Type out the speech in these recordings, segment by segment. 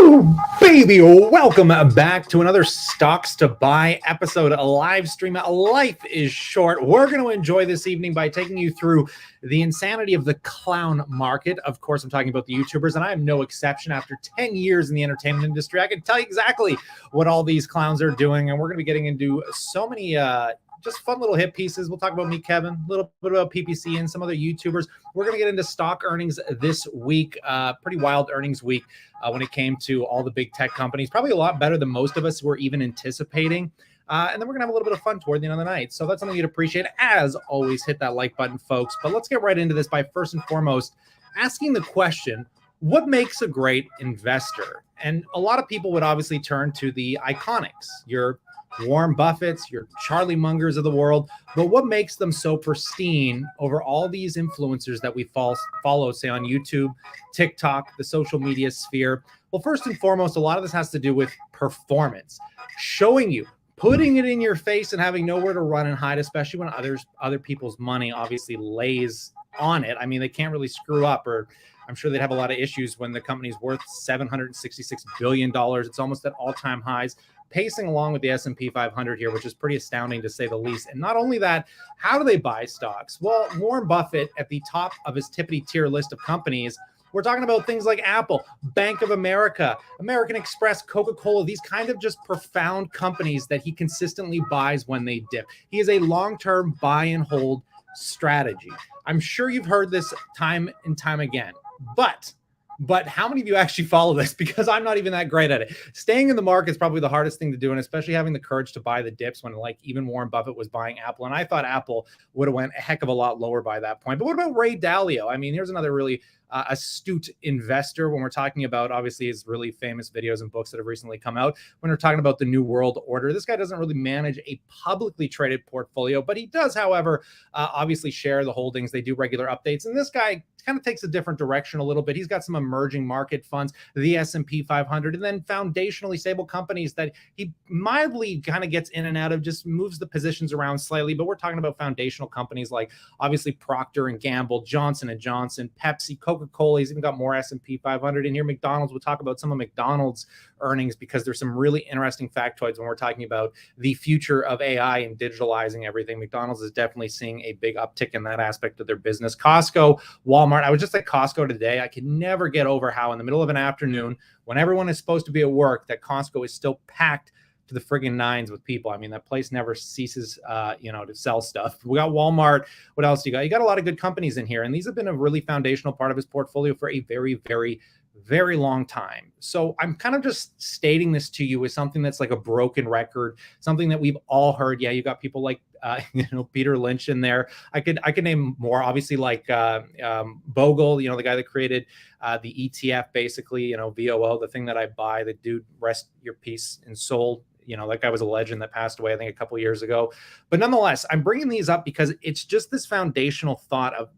Woo, baby, welcome back to another Stocks to Buy episode, a live stream. Life is short. We're going to enjoy this evening by taking you through the insanity of the clown market. Of course, I'm talking about the YouTubers, and I am no exception. After 10 years in the entertainment industry, I can tell you exactly what all these clowns are doing, and we're going to be getting into so many just fun little hit pieces. We'll talk about me, Kevin, a little bit about PPC and some other YouTubers. We're going to get into stock earnings this week. Pretty wild earnings week when it came to all the big tech companies. Probably a lot better than most of us were even anticipating. And then we're going to have a little bit of fun toward the end of the night. So that's something you'd appreciate. As always, hit that like button, folks. But let's get right into this by first and foremost asking the question, what makes a great investor? And a lot of people would obviously turn to the iconics, your Warren Buffett's, your Charlie Mungers of the world, but what makes them so pristine over all these influencers that we follow, say on YouTube, TikTok, the social media sphere? Well, first and foremost, a lot of this has to do with performance, showing you, putting it in your face and having nowhere to run and hide, especially when other people's money obviously lays on it. I mean, they can't really screw up, or I'm sure they'd have a lot of issues when the company's worth $766 billion. It's almost at all-time highs, pacing along with the S&P 500 here, which is pretty astounding to say the least. And not only that, how do they buy stocks? Well, Warren Buffett at the top of his tippity tier list of companies, we're talking about things like Apple, Bank of America, American Express, Coca-Cola, these kind of just profound companies that he consistently buys when they dip. He is a long-term buy and hold strategy. I'm sure you've heard this time and time again, but how many of you actually follow this? Because I'm not even that great at it. Staying in the market is probably the hardest thing to do, and especially having the courage to buy the dips when, like, even Warren Buffett was buying Apple, and I thought Apple would have went a heck of a lot lower by that point. But what about Ray Dalio? I mean, here's another really astute investor when we're talking about, obviously, his really famous videos and books that have recently come out. When we're talking about the New World Order, this guy doesn't really manage a publicly traded portfolio, but he does, however, obviously share the holdings. They do regular updates, and this guy kind of takes a different direction a little bit. He's got some emerging market funds, the S&P 500, and then foundationally stable companies that he mildly kind of gets in and out of, just moves the positions around slightly. But we're talking about foundational companies like obviously Procter & Gamble, Johnson & Johnson, Pepsi, Coca-Cola. He's even got more S&P 500 in here. McDonald's, we'll talk about some of McDonald's earnings because there's some really interesting factoids when we're talking about the future of AI and digitalizing everything. McDonald's is definitely seeing a big uptick in that aspect of their business. Costco, Walmart. I was just at Costco today. I could never get over how in the middle of an afternoon, when everyone is supposed to be at work, that Costco is still packed to the friggin' nines with people. I mean, that place never ceases, to sell stuff. We got Walmart. What else do you got? You got a lot of good companies in here, and these have been a really foundational part of his portfolio for a very, very, very long time. So I'm kind of just stating this to you as something that's like a broken record, something that we've all heard. Yeah, you got people like Peter Lynch in there. I could name more, obviously, like Bogle, the guy that created the ETF, basically, VOO, the thing that I buy. The dude, rest your peace and soul. That guy was a legend that passed away, I think, a couple years ago. But nonetheless, I'm bringing these up because it's just this foundational thought of,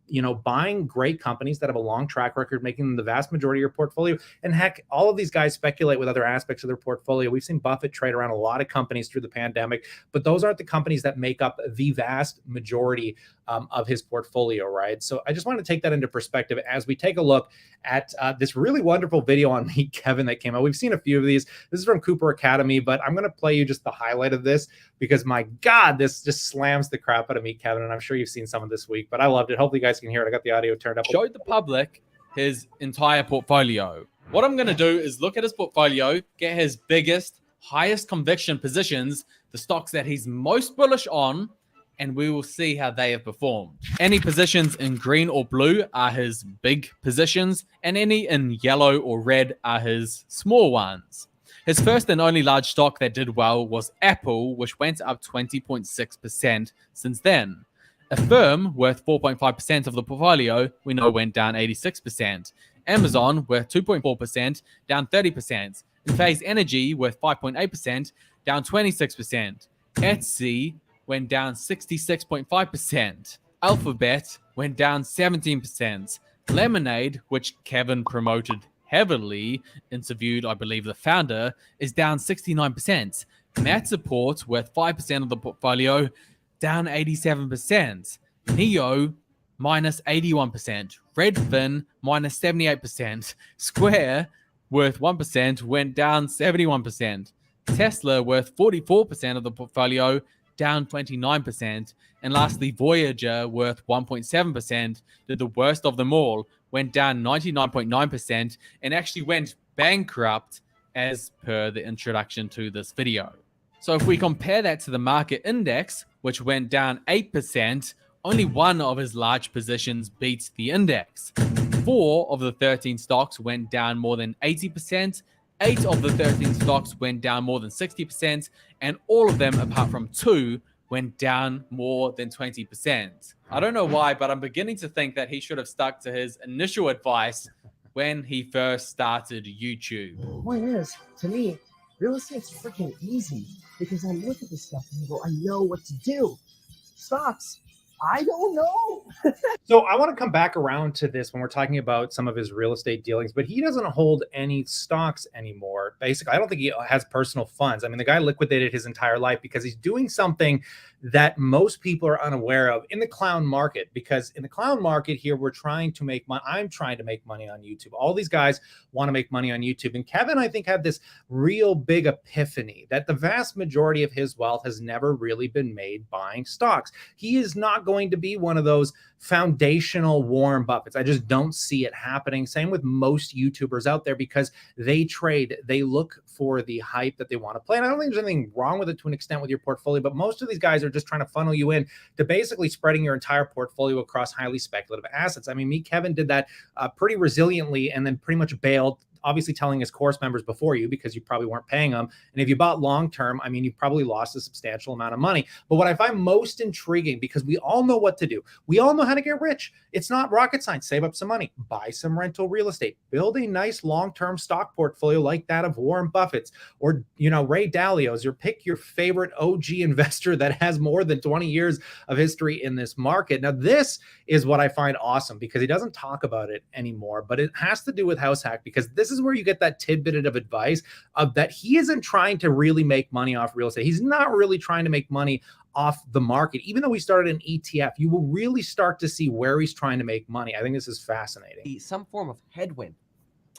buying great companies that have a long track record, making them the vast majority of your portfolio. And heck, all of these guys speculate with other aspects of their portfolio. We've seen Buffett trade around a lot of companies through the pandemic, but those aren't the companies that make up the vast majority of his portfolio, right? So I just want to take that into perspective as we take a look at this really wonderful video on me, Kevin, that came out. We've seen a few of these. This is from Cooper Academy, but I'm going to play you just the highlight of this because, my God, this just slams the crap out of me, Kevin, and I'm sure you've seen some of this week, but I loved it. Hopefully you guys can hear it. I got the audio turned up. Showed the public his entire portfolio. What I'm going to do is look at his portfolio, get his biggest, highest conviction positions, the stocks that he's most bullish on, and we will see how they have performed. Any positions in green or blue are his big positions, and any in yellow or red are his small ones. His first and only large stock that did well was Apple, which went up 20.6% since then. A firm worth 4.5% of the portfolio we know went down 86%. Amazon worth 2.4%, down 30%. Phase Energy worth 5.8%, down 26%. Etsy went down 66.5%. Alphabet went down 17%. Lemonade, which Kevin promoted heavily, interviewed, I believe, the founder, is down 69%. Matterport, worth 5% of the portfolio, down 87%. Neo, minus 81%. Redfin, minus 78%. Square, worth 1%, went down 71%. Tesla, worth 44% of the portfolio, down 29%. And lastly, Voyager, worth 1.7%, did the worst of them all, went down 99.9% and actually went bankrupt as per the introduction to this video. So if we compare that to the market index, which went down 8%, only one of his large positions beats the index. 4 of the 13 stocks went down more than 80%, 8 of the 13 stocks went down more than 60%, and all of them, apart from 2, went down more than 20%. I don't know why, but I'm beginning to think that he should have stuck to his initial advice when he first started YouTube. The point is, to me, real estate's freaking easy because I look at this stuff and I go, I know what to do. Stocks, I don't know. So I want to come back around to this when we're talking about some of his real estate dealings, but he doesn't hold any stocks anymore. Basically, I don't think he has personal funds. I mean, the guy liquidated his entire life because he's doing something that most people are unaware of in the clown market. Because in the clown market here, we're trying to make money. I'm trying to make money on YouTube. All these guys want to make money on YouTube. And Kevin, I think, had this real big epiphany that the vast majority of his wealth has never really been made buying stocks. He is not going to be one of those foundational Warren Buffetts. I just don't see it happening. Same with most YouTubers out there because they trade, they look for the hype that they want to play. And I don't think there's anything wrong with it to an extent with your portfolio, but most of these guys are just trying to funnel you in to basically spreading your entire portfolio across highly speculative assets. I mean, Kevin did that pretty resiliently and then pretty much bailed, obviously telling his course members before you because you probably weren't paying them. And if you bought long-term, I mean, you probably lost a substantial amount of money. But what I find most intriguing, because we all know what to do. We all know how to get rich. It's not rocket science. Save up some money, buy some rental real estate, build a nice long-term stock portfolio like that of Warren Buffett's or, Ray Dalio's, or pick your favorite OG investor that has more than 20 years of history in this market. Now, this is what I find awesome because he doesn't talk about it anymore, but it has to do with House Hack because this is where you get that tidbit of advice of that he isn't trying to really make money off real estate. He's not really trying to make money off the market. Even though he started an ETF, you will really start to see where he's trying to make money. I think this is fascinating. Some form of headwind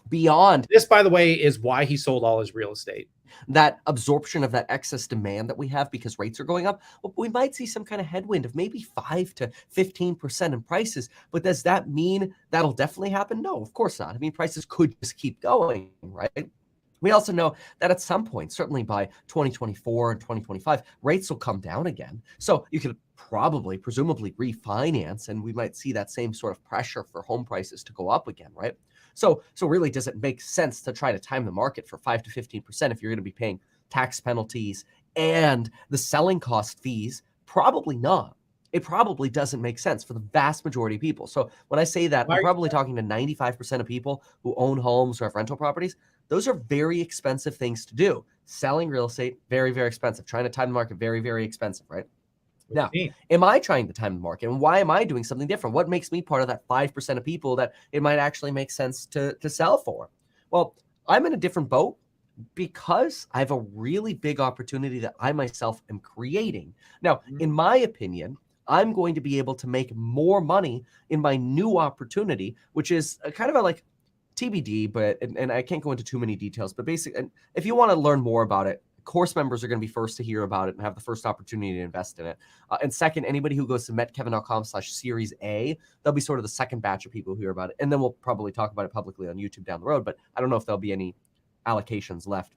beyond. This, by the way, is why he sold all his real estate. That absorption of that excess demand that we have because rates are going up, well, we might see some kind of headwind of maybe 5 to 15% in prices. But does that mean that'll definitely happen? No, of course not. I mean, prices could just keep going, right? We also know that at some point, certainly by 2024 and 2025, rates will come down again. So you could presumably refinance, and we might see that same sort of pressure for home prices to go up again, right? So really, does it make sense to try to time the market for 5 to 15% if you're going to be paying tax penalties and the selling cost fees? Probably not. It probably doesn't make sense for the vast majority of people. So when I say that, I'm probably talking to 95% of people who own homes or have rental properties. Those are very expensive things to do. Selling real estate, very, very expensive. Trying to time the market, very, very expensive, right? Now, am I trying to time the market? And why am I doing something different? What makes me part of that 5% of people that it might actually make sense to sell for? Well, I'm in a different boat because I have a really big opportunity that I myself am creating. Now, in my opinion, I'm going to be able to make more money in my new opportunity, which is kind of a like TBD, but and I can't go into too many details, but basically, if you want to learn more about it, course members are going to be first to hear about it and have the first opportunity to invest in it. And second, anybody who goes to metkevin.com/series A, they'll be sort of the second batch of people who hear about it. And then we'll probably talk about it publicly on YouTube down the road, but I don't know if there'll be any allocations left.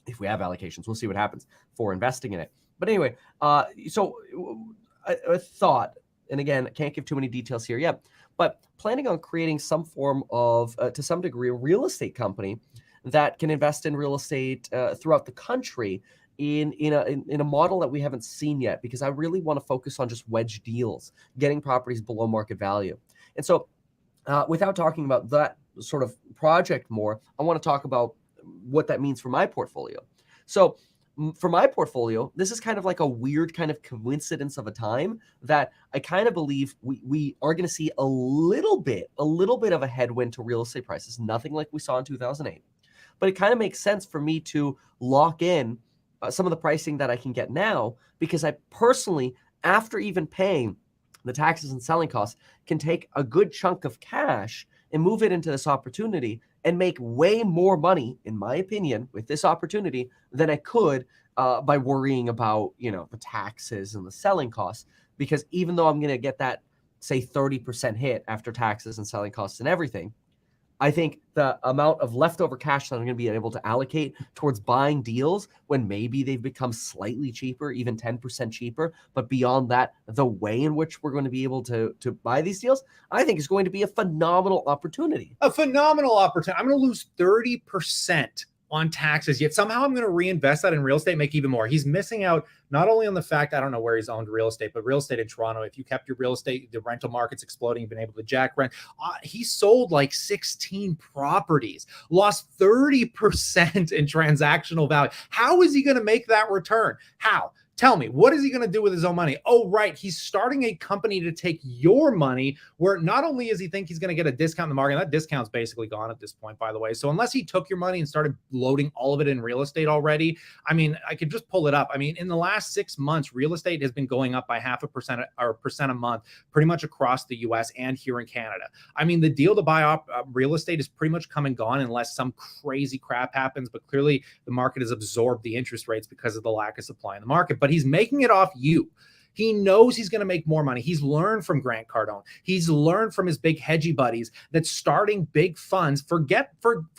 If we have allocations, we'll see what happens for investing in it. But anyway, so a thought, and again, I can't give too many details here yet, but planning on creating some form of, to some degree, a real estate company that can invest in real estate throughout the country in a model that we haven't seen yet, because I really want to focus on just wedge deals, getting properties below market value. And so without talking about that sort of project more, I want to talk about what that means for my portfolio. So for my portfolio, this is kind of like a weird kind of coincidence of a time that I kind of believe we are going to see a little bit of a headwind to real estate prices, nothing like we saw in 2008. But it kind of makes sense for me to lock in some of the pricing that I can get now, because I personally, after even paying the taxes and selling costs, can take a good chunk of cash and move it into this opportunity and make way more money, in my opinion, with this opportunity than I could by worrying about, the taxes and the selling costs. Because even though I'm going to get that, say, 30% hit after taxes and selling costs and everything, I think the amount of leftover cash that I'm going to be able to allocate towards buying deals when maybe they've become slightly cheaper, even 10% cheaper, but beyond that, the way in which we're going to be able to buy these deals, I think is going to be a phenomenal opportunity. A phenomenal opportunity. I'm going to lose 30% on taxes, yet somehow I'm going to reinvest that in real estate, make even more. He's missing out not only on the fact, I don't know where he's owned real estate, but real estate in Toronto, if you kept your real estate, the rental market's exploding, you've been able to jack rent. He sold like 16 properties, lost 30% in transactional value. How is he going to make that return? How? Tell me, what is he going to do with his own money? Oh, right. He's starting a company to take your money, where not only does he think he's going to get a discount in the market, that discount's basically gone at this point, by the way. So unless he took your money and started loading all of it in real estate already, I mean, I could just pull it up. I mean, in the last 6 months, real estate has been going up by 0.5% or percent a month, pretty much across the US and here in Canada. I mean, the deal to buy real estate is pretty much come and gone unless some crazy crap happens. But clearly the market has absorbed the interest rates because of the lack of supply in the market. But he's making it off you. He knows he's going to make more money. He's learned from Grant Cardone. He's learned from his big hedgy buddies that starting big funds, forget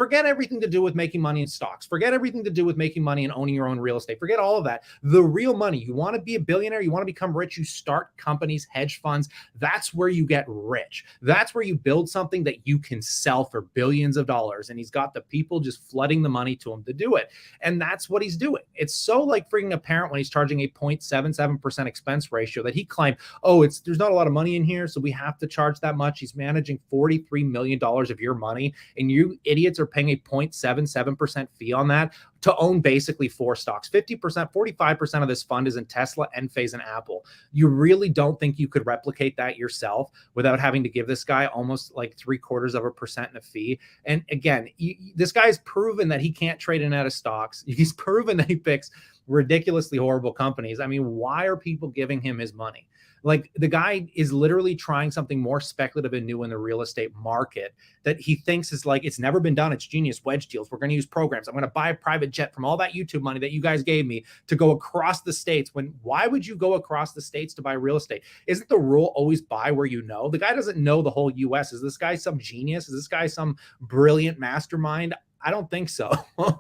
everything to do with making money in stocks. Forget everything to do with making money and owning your own real estate. Forget all of that. The real money. You want to be a billionaire, you want to become rich, you start companies, hedge funds. That's where you get rich. That's where you build something that you can sell for billions of dollars. And he's got the people just flooding the money to him to do it. And that's what he's doing. It's so like freaking apparent when he's charging a 0.77% expense ratio that he claimed, there's not a lot of money in here, so we have to charge that much. He's managing $43 million of your money, and you idiots are paying a 0.77% fee on that to own basically 4 stocks. 50%, 45% of this fund is in Tesla, Enphase, and Apple. You really don't think you could replicate that yourself without having to give this guy almost like 0.75% in a fee? And again, this guy's proven that he can't trade in out of stocks. He's proven that he picks ridiculously horrible companies. I mean, why are people giving him his money? Like, the guy is literally trying something more speculative and new in the real estate market that he thinks is like, it's never been done. It's genius. Wedge deals. We're going to use programs. I'm going to buy a private jet from all that YouTube money that you guys gave me to go across the states. Why would you go across the states to buy real estate? Isn't the rule always buy where you know? The guy doesn't know the whole US. Is this guy some genius? Is this guy some brilliant mastermind? I don't think so.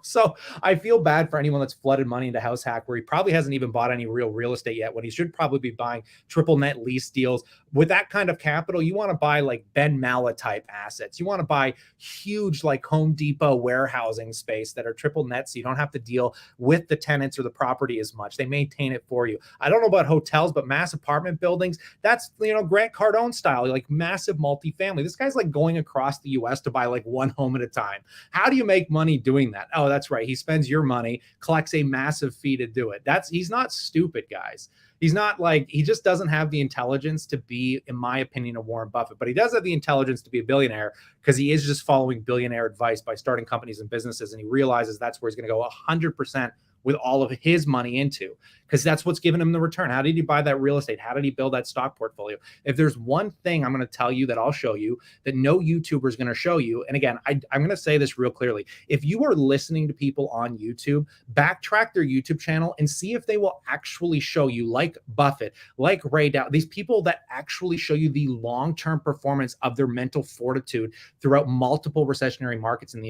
So I feel bad for anyone that's flooded money into House Hack, where he probably hasn't even bought any real estate yet, when he should probably be buying triple net lease deals. With that kind of capital, you want to buy like Ben Malla type assets. You want to buy huge like Home Depot warehousing space that are triple net, so you don't have to deal with the tenants or the property as much. They maintain it for you. I don't know about hotels, but mass apartment buildings, that's, Grant Cardone style, like massive multifamily. This guy's like going across the US to buy like one home at a time. How do you make money doing that? Oh, that's right. He spends your money, collects a massive fee to do it. He's not stupid, guys. He's not like, he just doesn't have the intelligence to be, in my opinion, a Warren Buffett, but he does have the intelligence to be a billionaire, because he is just following billionaire advice by starting companies and businesses. And he realizes that's where he's going to go 100% with all of his money into, because that's what's giving him the return. How did he buy that real estate? How did he build that stock portfolio? If there's one thing I'm going to tell you that I'll show you that no YouTuber is going to show you, and again, I'm going to say this real clearly. If you are listening to people on YouTube, backtrack their YouTube channel and see if they will actually show you, like Buffett, like Ray Dalio, these people that actually show you the long-term performance of their mental fortitude throughout multiple recessionary markets in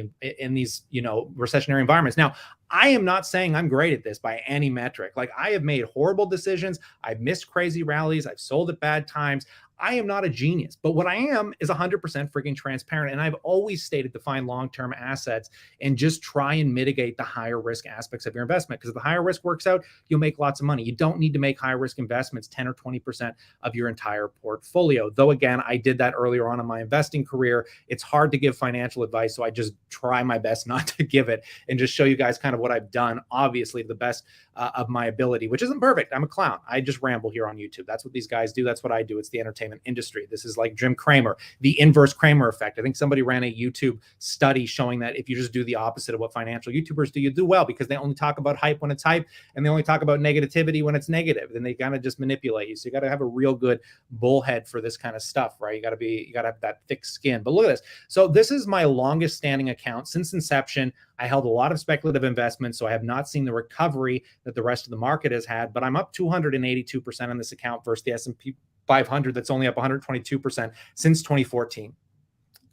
these, recessionary environments. Now, I am not saying I'm great at this by any metric. Like, I have made horrible decisions. I've missed crazy rallies. I've sold at bad times. I am not a genius, but what I am is 100% freaking transparent. And I've always stated to find long-term assets and just try and mitigate the higher risk aspects of your investment. Because if the higher risk works out, you'll make lots of money. You don't need to make high risk investments 10 or 20% of your entire portfolio. Though, again, I did that earlier on in my investing career. It's hard to give financial advice, so I just try my best not to give it and just show you guys kind of what I've done, obviously the best of my ability, which isn't perfect. I'm a clown. I just ramble here on YouTube. That's what these guys do. That's what I do. It's the entertainment entertainment industry. This is like Jim Cramer, the inverse Cramer effect. I think somebody ran a YouTube study showing that if you just do the opposite of what financial YouTubers do, you do well, because they only talk about hype when it's hype and they only talk about negativity when it's negative. Then they kind of just manipulate you. So you got to have a real good bullhead for this kind of stuff, right? You got to have that thick skin. But look at this. So this is my longest standing account since inception. I held a lot of speculative investments, so I have not seen the recovery that the rest of the market has had, but I'm up 282% on this account versus the S&P 500 that's only up 122% since 2014.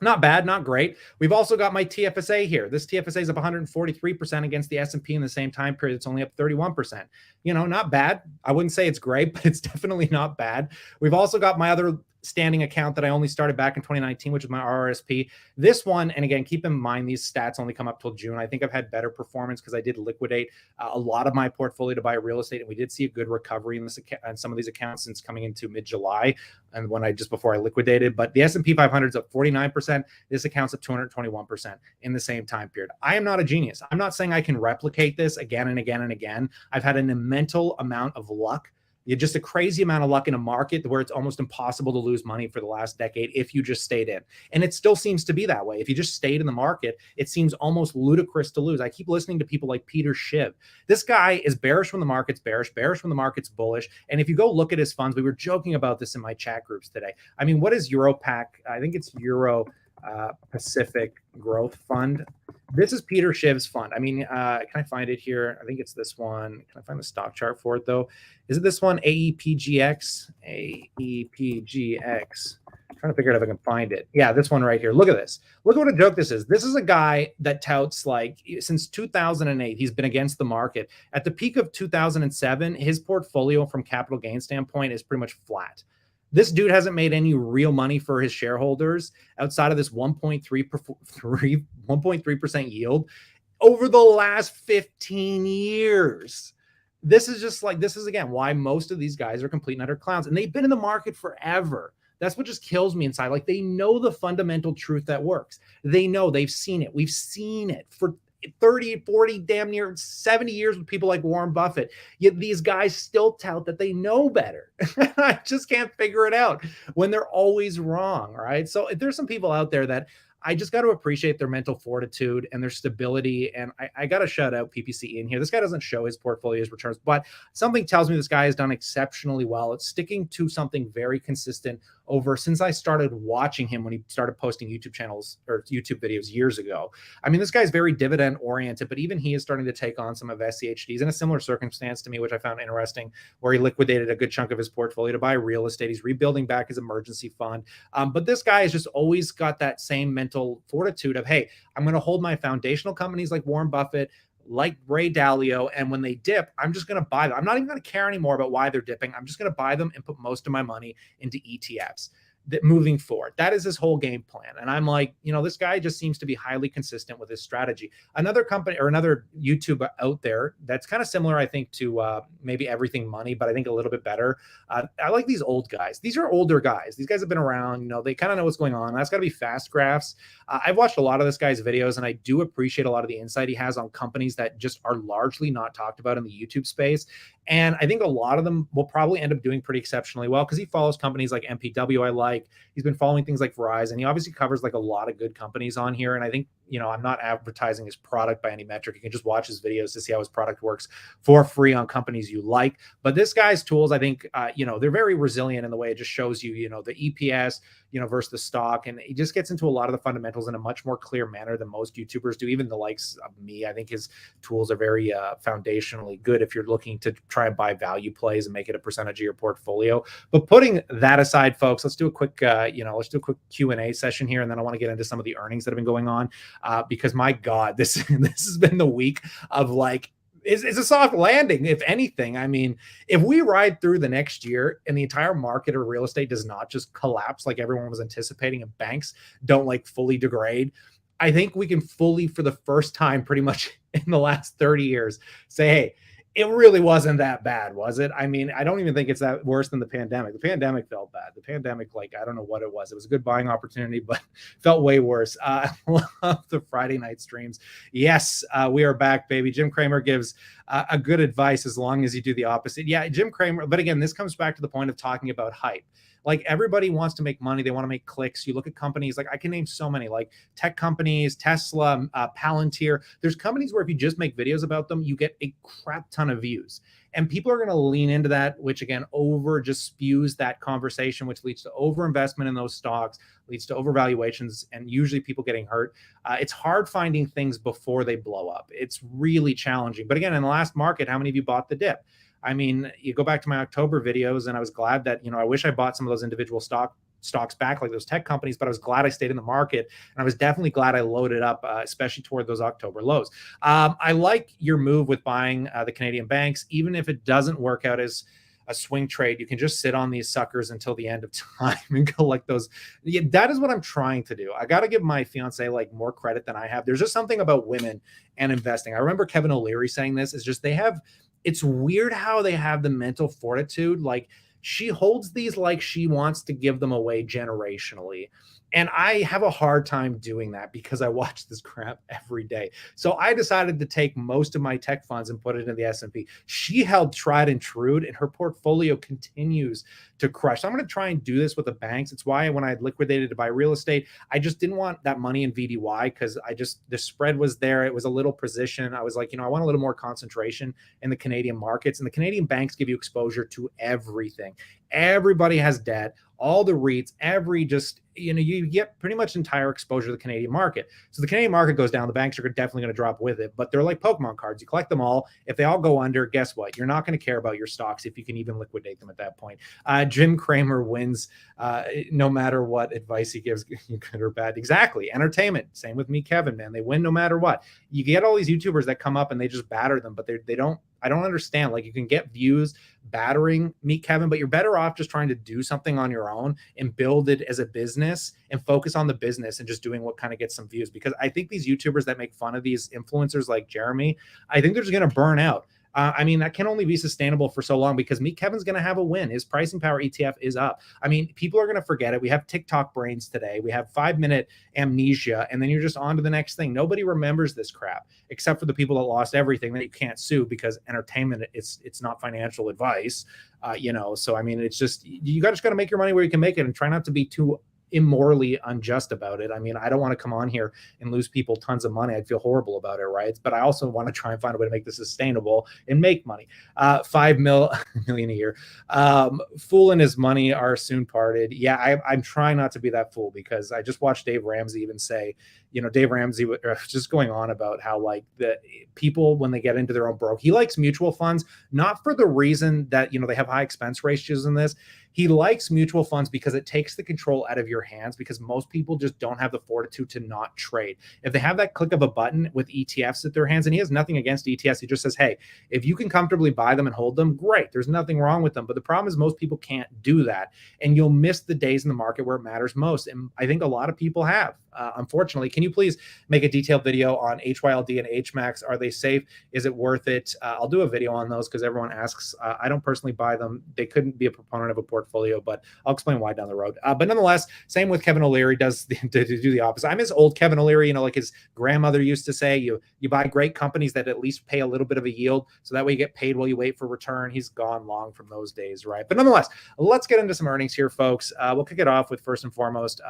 Not bad, not great. We've also got my TFSA here. This TFSA is up 143% against the S&P in the same time period. It's only up 31%. You know, not bad. I wouldn't say it's great, but it's definitely not bad. We've also got my other standing account that I only started back in 2019, which is my RRSP. This one, and again, keep in mind, these stats only come up till June. I think I've had better performance because I did liquidate a lot of my portfolio to buy real estate, and we did see a good recovery in this account, and some of these accounts since coming into mid-July, and when just before I liquidated. But the S&P 500 is up 49%. This account's up 221% in the same time period. I am not a genius. I'm not saying I can replicate this again and again and again. I've had an immense amount of luck. You're just a crazy amount of luck in a market where it's almost impossible to lose money for the last decade if you just stayed in. And it still seems to be that way. If you just stayed in the market, it seems almost ludicrous to lose. I keep listening to people like Peter Schiff. This guy is bearish when the market's bearish when the market's bullish. And if you go look at his funds, we were joking about this in my chat groups today. I mean, what is EuroPac? I think it's Euro Pacific Growth Fund. This is Peter Schiff's fund. I mean, can I find it here? I think it's this one. Can I find the stock chart for it though? Is it this one? AEPGX? AEPGX. I'm trying to figure out if I can find it. Yeah, this one right here. Look at this. Look at what a joke this is. This is a guy that touts, like, since 2008, he's been against the market. At the peak of 2007, his portfolio from capital gain standpoint is pretty much flat. This dude hasn't made any real money for his shareholders outside of this 1.3% yield over the last 15 years. This is just like, this is again why most of these guys are complete and utter clowns, and they've been in the market forever. That's what just kills me inside. Like, they know the fundamental truth that works. They know, they've seen it. We've seen it for 30, 40, damn near 70 years with people like Warren Buffett. Yet these guys still tout that they know better. I just can't figure it out when they're always wrong, right? So if there's some people out there that I just got to appreciate their mental fortitude and their stability. And I got to shout out PPC in here. This guy doesn't show his portfolio's returns, but something tells me this guy has done exceptionally well. It's sticking to something very consistent over since I started watching him when he started posting YouTube channels or YouTube videos years ago. I mean, this guy's very dividend oriented, but even he is starting to take on some of SCHDs in a similar circumstance to me, which I found interesting, where he liquidated a good chunk of his portfolio to buy real estate. He's rebuilding back his emergency fund. But this guy has just always got that same mental fortitude of, hey, I'm going to hold my foundational companies like Warren Buffett, like Ray Dalio, and when they dip, I'm just going to buy them. I'm not even going to care anymore about why they're dipping. I'm just going to buy them and put most of my money into ETFs. That moving forward, that is his whole game plan. And I'm like, you know, this guy just seems to be highly consistent with his strategy. Another company or another YouTuber out there that's kind of similar, I think, to maybe Everything Money, but I think a little bit better. I like these old guys. These are older guys. These guys have been around, you know, they kind of know what's going on. That's got to be Fast Graphs. I've watched a lot of this guy's videos, and I do appreciate a lot of the insight he has on companies that just are largely not talked about in the YouTube space. And I think a lot of them will probably end up doing pretty exceptionally well because he follows companies like MPW. I like, he's been following things like Verizon. He obviously covers like a lot of good companies on here. And I think, you know, I'm not advertising his product by any metric. You can just watch his videos to see how his product works for free on companies you like. But this guy's tools, I think, you know, they're very resilient in the way it just shows you, you know, the EPS, you know, versus the stock. And he just gets into a lot of the fundamentals in a much more clear manner than most YouTubers do, even the likes of me. I think his tools are very foundationally good if you're looking to try and buy value plays and make it a percentage of your portfolio. But putting that aside, folks, let's do a quick, let's do a quick Q&A session here. And then I want to get into some of the earnings that have been going on because my God, this has been the week of like, it's a soft landing, if anything. I mean, if we ride through the next year and the entire market of real estate does not just collapse like everyone was anticipating and banks don't like fully degrade, I think we can fully, for the first time pretty much in the last 30 years, say, hey, it really wasn't that bad, was it? I mean, I don't even think it's that worse than the pandemic. The pandemic felt bad. The pandemic, like, I don't know what it was. It was a good buying opportunity, but felt way worse. I love the Friday night streams. Yes, we are back, baby. Jim Cramer gives a good advice as long as you do the opposite. Yeah, Jim Cramer. But again, this comes back to the point of talking about hype. Like everybody wants to make money. They want to make clicks. You look at companies like I can name so many like tech companies, Tesla, Palantir. There's companies where if you just make videos about them, you get a crap ton of views. And people are going to lean into that, which again, just spews that conversation, which leads to overinvestment in those stocks, leads to overvaluations, and usually people getting hurt. It's hard finding things before they blow up. It's really challenging. But again, in the last market, how many of you bought the dip? I mean, you go back to my October videos, and I was glad that, I wish I bought some of those individual stocks back, like those tech companies, but I was glad I stayed in the market, and I was definitely glad I loaded up, especially toward those October lows. I like your move with buying the Canadian banks, even if it doesn't work out as a swing trade. You can just sit on these suckers until the end of time and collect those. Yeah, that is what I'm trying to do. I got to give my fiance like more credit than I have. There's just something about women and investing. I remember Kevin O'Leary saying this, is just it's weird how they have the mental fortitude. Like she holds these like she wants to give them away generationally. And I have a hard time doing that because I watch this crap every day. So I decided to take most of my tech funds and put it in the S&P. She held tried and true, and her portfolio continues to crush. So I'm going to try and do this with the banks. It's why when I had liquidated to buy real estate, I just didn't want that money in VDY because the spread was there. It was a little position. I was like, I want a little more concentration in the Canadian markets, and the Canadian banks give you exposure to everything. Everybody has debt, all the REITs, you get pretty much entire exposure to the Canadian market. So the Canadian market goes down, the banks are definitely going to drop with it, but they're like Pokemon cards. You collect them all. If they all go under, guess what? You're not going to care about your stocks if you can even liquidate them at that point. Jim Cramer wins no matter what advice he gives, good or bad. Exactly. Entertainment. Same with me, Kevin, man. They win no matter what. You get all these YouTubers that come up and they just batter them, but I don't understand. Like you can get views battering Meet Kevin, but you're better off just trying to do something on your own and build it as a business and focus on the business and just doing what kind of gets some views. Because I think these YouTubers that make fun of these influencers like Jeremy, I think they're just going to burn out. That can only be sustainable for so long because Meet Kevin's going to have a win. His pricing power ETF is up. People are going to forget it. We have TikTok brains today. We have 5-minute amnesia, and then you're just on to the next thing. Nobody remembers this crap except for the people that lost everything that you can't sue because entertainment, it's not financial advice. So it's just, you just got to make your money where you can make it and try not to be too immorally unjust about it. I don't want to come on here and lose people tons of money. I'd feel horrible about it, right? But I also want to try and find a way to make this sustainable and make money. 5 million a year. Fool and his money are soon parted. Yeah, I'm trying not to be that fool because I just watched Dave Ramsey even say, Dave Ramsey was just going on about how like the people, when they get into their own broke, he likes mutual funds, not for the reason that, they have high expense ratios in this. He likes mutual funds because it takes the control out of your hands because most people just don't have the fortitude to not trade. If they have that click of a button with ETFs at their hands, and he has nothing against ETFs, he just says, hey, if you can comfortably buy them and hold them, great. There's nothing wrong with them. But the problem is most people can't do that. And you'll miss the days in the market where it matters most. And I think a lot of people have. Unfortunately, can you please make a detailed video on HYLD and HMAX? Are they safe? Is it worth it? I'll do a video on those because everyone asks. I don't personally buy them. They couldn't be a proponent of a portfolio, but I'll explain why down the road. But nonetheless, same with Kevin O'Leary to do the opposite. I miss old Kevin O'Leary, like his grandmother used to say, you buy great companies that at least pay a little bit of a yield, so that way you get paid while you wait for return. He's gone long from those days, right? But nonetheless, let's get into some earnings here, folks. We'll kick it off with first and foremost,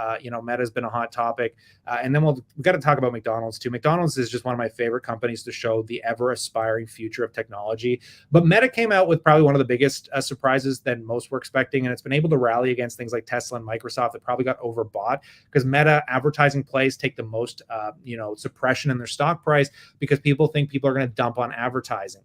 Meta's been a hot topic. And then we've got to talk about McDonald's too. McDonald's is just one of my favorite companies to show the ever aspiring future of technology. But Meta came out with probably one of the biggest surprises than most were expecting. And it's been able to rally against things like Tesla and Microsoft that probably got overbought because Meta advertising plays take the most, suppression in their stock price because people think people are going to dump on advertising.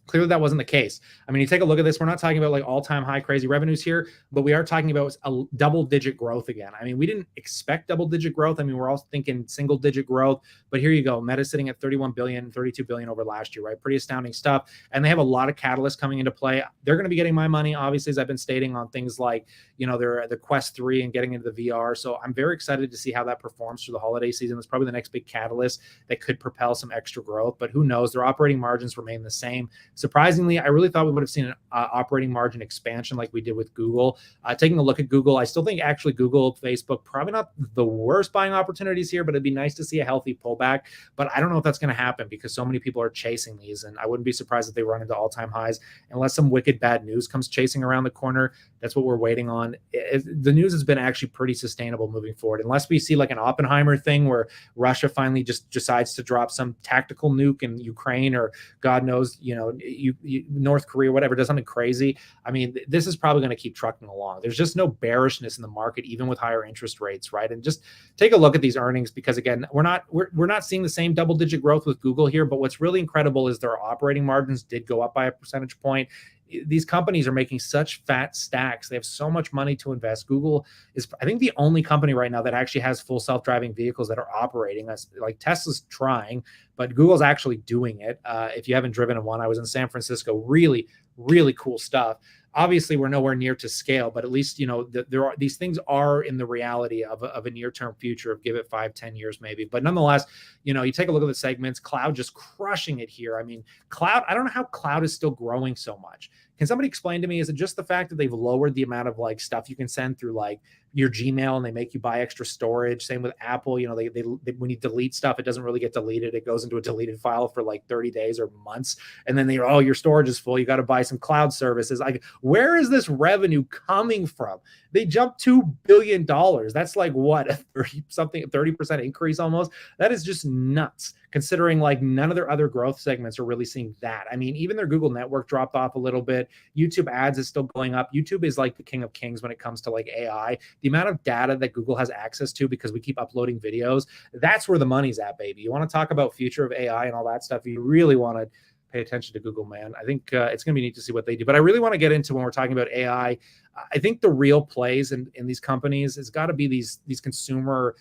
Clearly, that wasn't the case. You take a look at this. We're not talking about like all-time high crazy revenues here, but we are talking about a double-digit growth again. We didn't expect double-digit growth. We're all thinking single-digit growth, but here you go. Meta's sitting at 31 billion, 32 billion over last year, right? Pretty astounding stuff. And they have a lot of catalysts coming into play. They're going to be getting my money, obviously, as I've been stating on things like, the Quest 3 and getting into the VR. So I'm very excited to see how that performs through the holiday season. It's probably the next big catalyst that could propel some extra growth, but who knows? Their operating margins remain the same. Surprisingly, I really thought we would have seen an operating margin expansion like we did with Google. Taking a look at Google, I still think actually Google, Facebook, probably not the worst buying opportunities here, but it'd be nice to see a healthy pullback. But I don't know if that's going to happen because so many people are chasing these, and I wouldn't be surprised if they run into all-time highs unless some wicked bad news comes chasing around the corner. That's what we're waiting on. The news has been actually pretty sustainable moving forward, unless we see like an Oppenheimer thing where Russia finally just decides to drop some tactical nuke in Ukraine, or God knows, North Korea, whatever, does something crazy. I mean, this is probably going to keep trucking along. There's just no bearishness in the market, even with higher interest rates, right? And just take a look at these earnings, because again, we're not seeing the same double-digit growth with Google here, but what's really incredible is their operating margins did go up by a percentage point. These companies are making such fat stacks. They have so much money to invest. Google is, I think, the only company right now that actually has full self-driving vehicles that are operating. Like Tesla's trying, but Google's actually doing it. If you haven't driven in one, I was in San Francisco. Really, really cool stuff. Obviously, we're nowhere near to scale, but at least, there are, these things are in the reality of a near-term future of give it 5-10 years maybe. But nonetheless, you take a look at the segments, cloud just crushing it here. I mean, cloud, I don't know how cloud is still growing so much. Can somebody explain to me, is it just the fact that they've lowered the amount of like stuff you can send through like your Gmail and they make you buy extra storage? Same with Apple, they when you delete stuff, it doesn't really get deleted. It goes into a deleted file for like 30 days or months. And then your storage is full. You got to buy some cloud services. Like, where is this revenue coming from? They jumped $2 billion. That's like what, a 30% increase almost. That is just nuts, considering like none of their other growth segments are really seeing that. I mean, even their Google network dropped off a little bit. YouTube ads is still going up. YouTube is like the king of kings when it comes to like AI. The amount of data that Google has access to because we keep uploading videos, that's where the money's at, baby. You want to talk about future of AI and all that stuff, you really want to pay attention to Google, man. I think it's going to be neat to see what they do. But I really want to get into, when we're talking about AI, I think the real plays in these companies has got to be these consumer,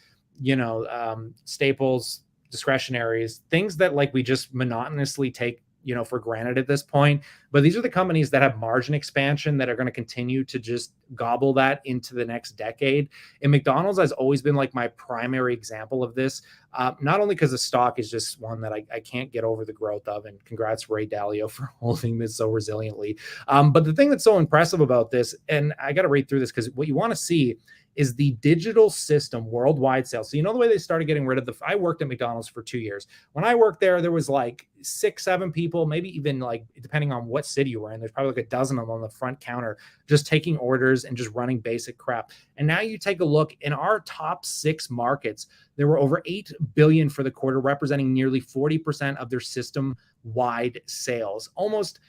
staples, discretionaries, things that like we just monotonously take for granted at this point. But these are the companies that have margin expansion that are going to continue to just gobble that into the next decade. And McDonald's has always been like my primary example of this, not only because the stock is just one that I can't get over the growth of, and congrats Ray Dalio for holding this so resiliently. But the thing that's so impressive about this, and I got to read through this because what you want to see is the digital system worldwide sales. So the way they started getting rid of I worked at McDonald's for 2 years. When I worked there was like 6-7 people, maybe even like, depending on what city you were in, there's probably like a dozen of them on the front counter, just taking orders and just running basic crap. And now you take a look in our top 6 markets, there were over 8 billion for the quarter, representing nearly 40% of their system-wide sales. Almost,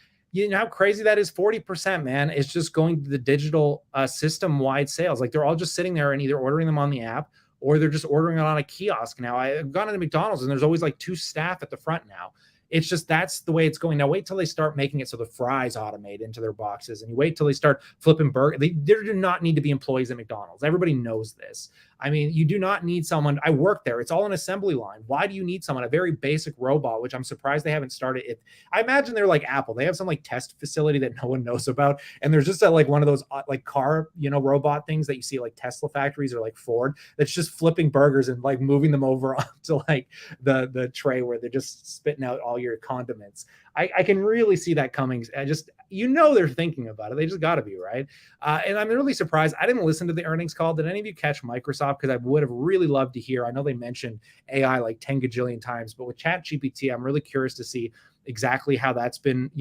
how crazy that is? 40%, man, is just going to the digital system-wide sales. Like, they're all just sitting there and either ordering them on the app or they're just ordering it on a kiosk. Now, I've gone into McDonald's and there's always like 2 staff at the front now. It's just, that's the way it's going. Now, wait till they start making it so the fries automate into their boxes, and you wait till they start flipping burgers. There do not need to be employees at McDonald's. Everybody knows this. I mean, you do not need someone. I work there. It's all an assembly line. Why do you need someone? A very basic robot, which I'm surprised they haven't started it. I imagine they're like Apple. They have some like test facility that no one knows about. And there's just like one of those like car, robot things that you see like Tesla factories or like Ford, that's just flipping burgers and like moving them over onto like the tray where they're just spitting out all your condiments. I can really see that coming. I just, they're thinking about it. They just got to be, right? And I'm really surprised. I didn't listen to the earnings call. Did any of you catch Microsoft? Because I would have really loved to hear. I know they mentioned AI like 10 gajillion times, but with ChatGPT, I'm really curious to see exactly how that's been,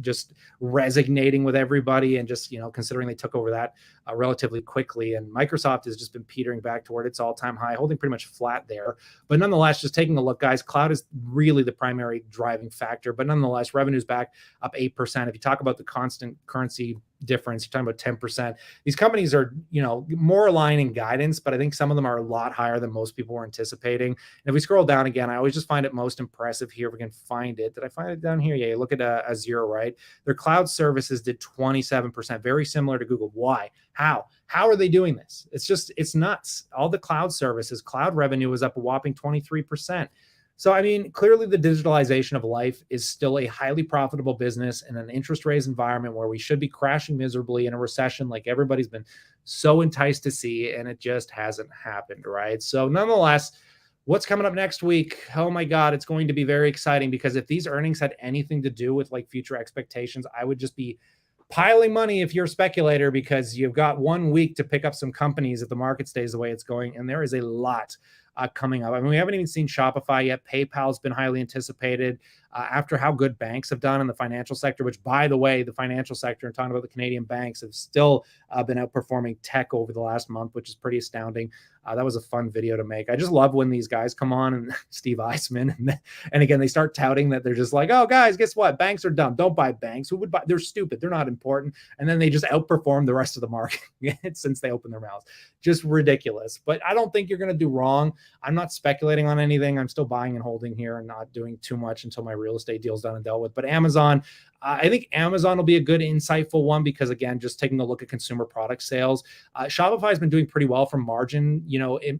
just resonating with everybody, and just, considering they took over that relatively quickly. And Microsoft has just been petering back toward its all-time high, holding pretty much flat there. But nonetheless, just taking a look, guys, cloud is really the primary driving factor. But nonetheless, revenue's back up 8%. If you talk about the constant currency difference, you're talking about 10%. These companies are, more aligned in guidance, but I think some of them are a lot higher than most people were anticipating. And if we scroll down again, I always just find it most impressive here. If we can find it. Did I find it down here? Yeah, you look at a zero, right? Their cloud services did 27%, very similar to Google. Why? How are they doing this? It's nuts. All the cloud services, cloud revenue was up a whopping 23%. So, I mean, clearly the digitalization of life is still a highly profitable business in an interest rate environment where we should be crashing miserably in a recession like everybody's been so enticed to see, and it just hasn't happened, right? So nonetheless, What's coming up next week? Oh my God, it's going to be very exciting, because if these earnings had anything to do with like future expectations, I would just be piling money if you're a speculator, because you've got 1 week to pick up some companies if the market stays the way it's going. And there is a lot coming up. I mean, we haven't even seen Shopify yet. PayPal's been highly anticipated after how good banks have done in the financial sector, which, by the way, the financial sector, and talking about the Canadian banks, have still been outperforming tech over the last month, which is pretty astounding. That was a fun video to make. I just love when these guys come on, and Steve Eisman, and again, they start touting that they're just like, oh, guys, guess what? Banks are dumb. Don't buy banks. Who would buy? They're stupid. They're not important. And then they just outperform the rest of the market since they open their mouths. Just ridiculous. But I don't think you're going to do wrong. I'm not speculating on anything. I'm still buying and holding here and not doing too much until my real estate deal's done and dealt with. But Amazon, I think Amazon will be a good, insightful one, because again, just taking a look at consumer product sales, Shopify has been doing pretty well from margin,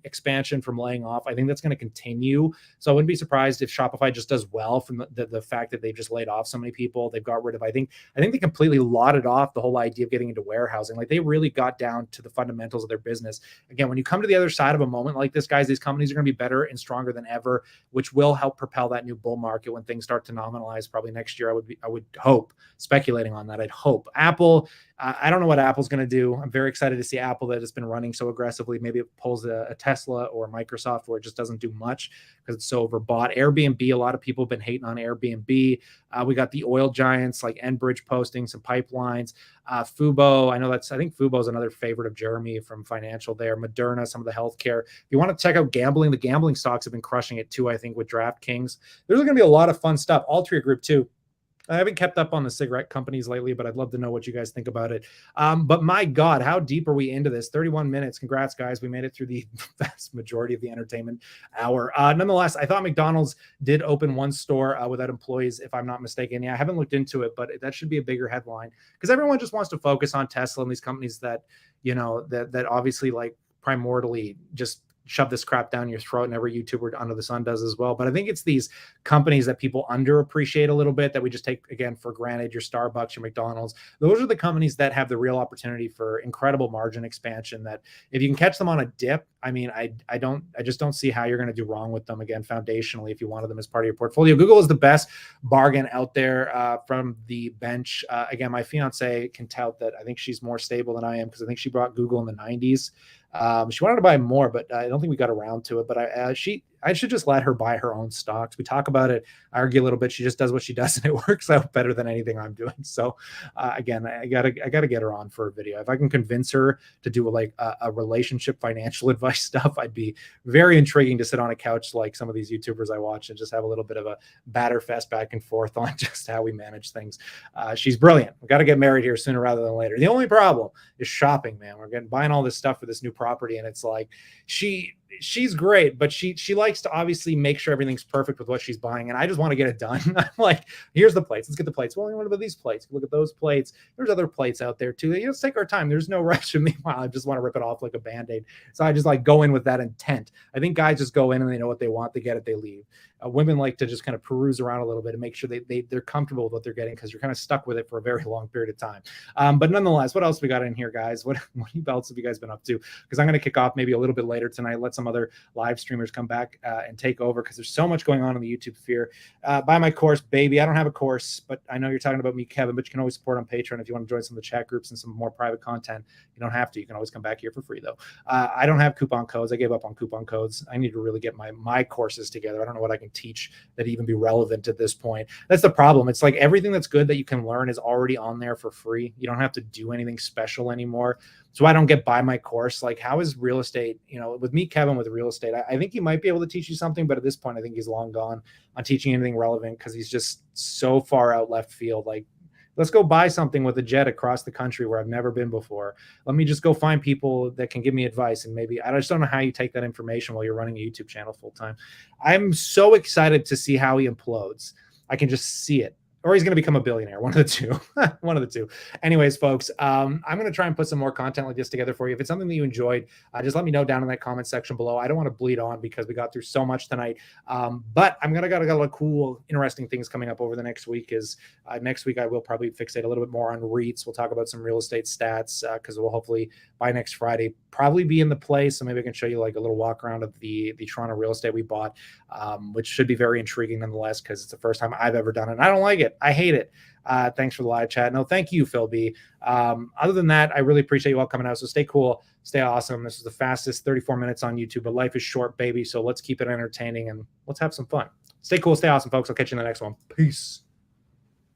expansion from laying off. I think that's going to continue. So I wouldn't be surprised if Shopify just does well from the fact that they've just laid off so many people. They've got rid of, I think they completely lauded off the whole idea of getting into warehousing. Like, they really got down to the fundamentals of their business. Again, when you come to the other side of a moment like this, guys, these companies are going to be better and stronger than ever, which will help propel that new bull market when things start to nominalize probably next year. I would hope, speculating on that, I'd hope. Apple, I don't know what Apple's going to do. I'm very excited to see Apple, that has been running so aggressively. Maybe it pulls a Tesla or Microsoft, where it just doesn't do much because it's so overbought. Airbnb, a lot of people have been hating on Airbnb. We got the oil giants like Enbridge posting some pipelines. Fubo, I think Fubo is another favorite of Jeremy from Financial there. Moderna, some of the healthcare. If you want to check out gambling, the gambling stocks have been crushing it too, I think, with DraftKings. There's going to be a lot of fun stuff. Altria Group too. I haven't kept up on the cigarette companies lately, but I'd love to know what you guys think about it. But my God, how deep are we into this? 31 minutes. Congrats, guys. We made it through the vast majority of the entertainment hour. Nonetheless, I thought McDonald's did open one store without employees, if I'm not mistaken. Yeah, I haven't looked into it, but that should be a bigger headline, because everyone just wants to focus on Tesla and these companies that, that obviously, like, primordially just shove this crap down your throat, and every YouTuber under the sun does as well. But I think it's these companies that people underappreciate a little bit, that we just take, again, for granted. Your Starbucks, your McDonald's, those are the companies that have the real opportunity for incredible margin expansion, that if you can catch them on a dip, I mean, I just don't see how you're going to do wrong with them, again, foundationally, if you wanted them as part of your portfolio. Google is the best bargain out there from the bench. Again, my fiance can tout that I think she's more stable than I am, because I think she bought Google in the 90s. She wanted to buy more, but I don't think we got around to it. But I should just let her buy her own stocks. We talk about it, argue a little bit. She just does what she does, and it works out better than anything I'm doing. So again, I gotta get her on for a video. If I can convince her to do a relationship financial advice stuff, I'd be very intriguing to sit on a couch like some of these YouTubers I watch and just have a little bit of a batter fest back and forth on just how we manage things. She's brilliant. We got to get married here sooner rather than later. The only problem is shopping, man. We're buying all this stuff for this new property, and it's like she's great, but she likes to obviously make sure everything's perfect with what she's buying, and I just want to get it done. I'm like, here's the plates, let's get the plates. Well, what about these plates? Look at those plates. There's other plates out there too. Let's take our time. There's no rush. And meanwhile, I just want to rip it off like a band-aid. So I just like go in with that intent. I think guys just go in and they know what they want, they get it, they leave. Women like to just kind of peruse around a little bit and make sure they're comfortable with what they're getting, because you're kind of stuck with it for a very long period of time. But nonetheless, what else we got in here, guys? What else have you guys been up to? Because I'm going to kick off maybe a little bit later tonight, let some other live streamers come back and take over, because there's so much going on in the YouTube sphere. Buy my course, baby. I don't have a course, but I know you're talking about me, Kevin, but you can always support on Patreon if you want to join some of the chat groups and some more private content. You don't have to. You can always come back here for free, though. I don't have coupon codes. I gave up on coupon codes. I need to really get my courses together. I don't know what I can teach that even be relevant at this point. That's the problem. It's like everything that's good that you can learn is already on there for free. You don't have to do anything special anymore. So I don't get buy my course. Like, how is real estate, with me, Kevin, with real estate, I think he might be able to teach you something, but at this point, I think he's long gone on teaching anything relevant, because he's just so far out left field. Like, let's go buy something with a jet across the country where I've never been before. Let me just go find people that can give me advice. And maybe, I just don't know how you take that information while you're running a YouTube channel full time. I'm so excited to see how he implodes. I can just see it. Or he's going to become a billionaire. One of the two. One of the two. Anyways, folks, I'm going to try and put some more content like this together for you. If it's something that you enjoyed, just let me know down in that comment section below. I don't want to bleed on because we got through so much tonight. But I'm going to got a lot of cool, interesting things coming up over the next week. Next week I will probably fixate a little bit more on REITs. We'll talk about some real estate stats because we'll hopefully by next Friday probably be in the place. So maybe I can show you like a little walk around of the Toronto real estate we bought, which should be very intriguing nonetheless, because it's the first time I've ever done it. And I don't like it. I hate it. Thanks for the live chat. No, thank you, Phil B. Other than that, I really appreciate you all coming out. So stay cool, stay awesome. This is the fastest 34 minutes on YouTube, but life is short, baby. So let's keep it entertaining and let's have some fun. Stay cool, stay awesome, folks. I'll catch you in the next one. Peace.